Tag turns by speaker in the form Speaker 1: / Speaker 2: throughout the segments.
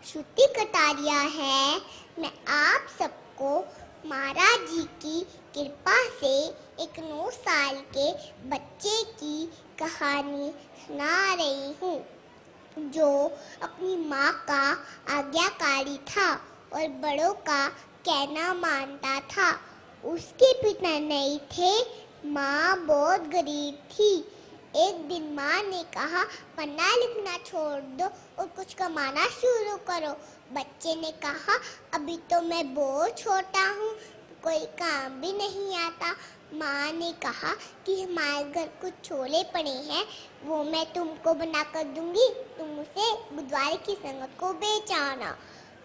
Speaker 1: श्रुति कटारिया है। मैं आप सबको महाराज जी की कृपा से एक 9 साल के बच्चे की कहानी सुना रही हूँ, जो अपनी माँ का आज्ञाकारी था और बड़ों का कहना मानता था। उसके पिता नहीं थे, माँ बहुत गरीब थी। एक दिन माँ ने कहा, पढ़ना लिखना छोड़ दो और कुछ कमाना शुरू करो। बच्चे ने कहा, अभी तो मैं बहुत छोटा हूँ, कोई काम भी नहीं आता। माँ ने कहा कि हमारे घर कुछ छोले पड़े हैं, वो मैं तुमको बना कर दूंगी, तुम उसे गुरुद्वारे की संगत को बेच आना।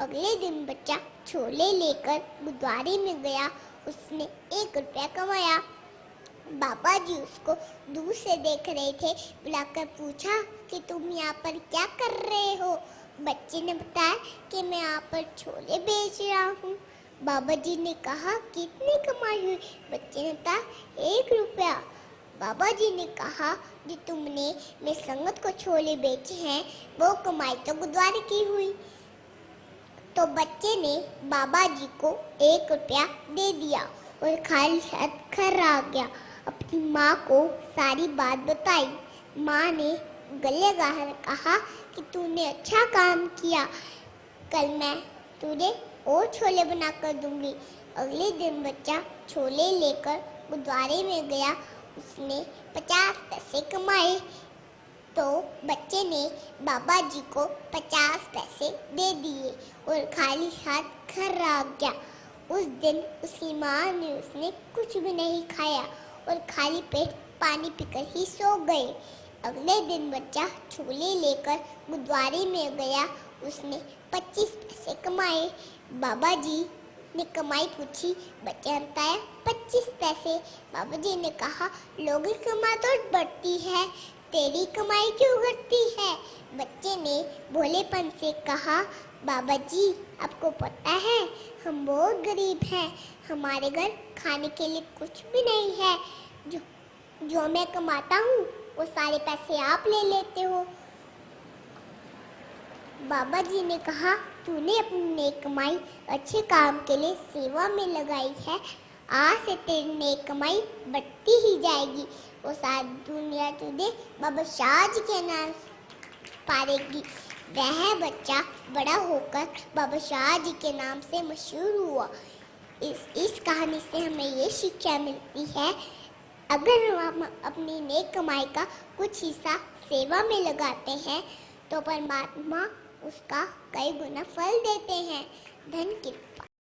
Speaker 1: अगले दिन बच्चा छोले लेकर गुरुद्वारे में गया। उसने 1 रुपया कमाया। बाबा जी उसको दूर से देख रहे थे। बुलाकर पूछा कि तुम यहाँ पर क्या कर रहे हो? बच्चे ने बताया कि मैं यहाँ पर छोले बेच रहा हूँ। बाबा जी ने कहा, कितनी कमाई हुई? बच्चे ने बताया, 1 रुपया। बाबा जी ने कहा, जो तुमने मेरी संगत को छोले बेचे हैं, वो कमाई तो गुरुद्वारे की हुई। तो बच्चे ने बाबा जी को 1 रुपया दे दिया और खाली हाथ घर आ गया। अपनी माँ को सारी बात बताई। माँ ने गले लगाकर कहा कि तूने अच्छा काम किया, कल मैं तुझे और छोले बना कर दूंगी। अगले दिन बच्चा छोले लेकर गुरुद्वारे में गया। उसने 50 पैसे कमाए। तो बच्चे ने बाबा जी को 50 पैसे दे दिए और खाली हाथ घर आ गया। उस दिन उसकी माँ ने उसने कुछ भी नहीं खाया और खाली पेट पानी पीकर ही सो गए। अगले दिन बच्चा छोले लेकर गुरुद्वारे में गया। उसने 25 पैसे कमाए। बाबा जी ने कमाई पूछी। बच्चे ने बताया, 25 पैसे। बाबा जी ने कहा, लोगों की कमाई तो बढ़ती है, तेरी कमाई क्यों घटती है? बच्चे ने भोलेपन से कहा, बाबा जी आपको पता है हम बहुत गरीब हैं, हमारे घर खाने के लिए कुछ भी नहीं है। जो मैं कमाता हूँ वो सारे पैसे आप ले लेते हो। बाबा जी ने कहा, तूने अपनी नेक कमाई अच्छे काम के लिए सेवा में लगाई है, आज से तेरी नेक कमाई बढ़ती ही जाएगी। वो सारी दुनिया तुझे बाबा शाह जी के नाम पालेगी। वह बच्चा बड़ा होकर बाबा शाह जी के नाम से मशहूर हुआ। इस कहानी से हमें ये शिक्षा मिलती है, अगर हम अपनी नेक कमाई का कुछ हिस्सा सेवा में लगाते हैं तो परमात्मा उसका कई गुना फल देते हैं। धन की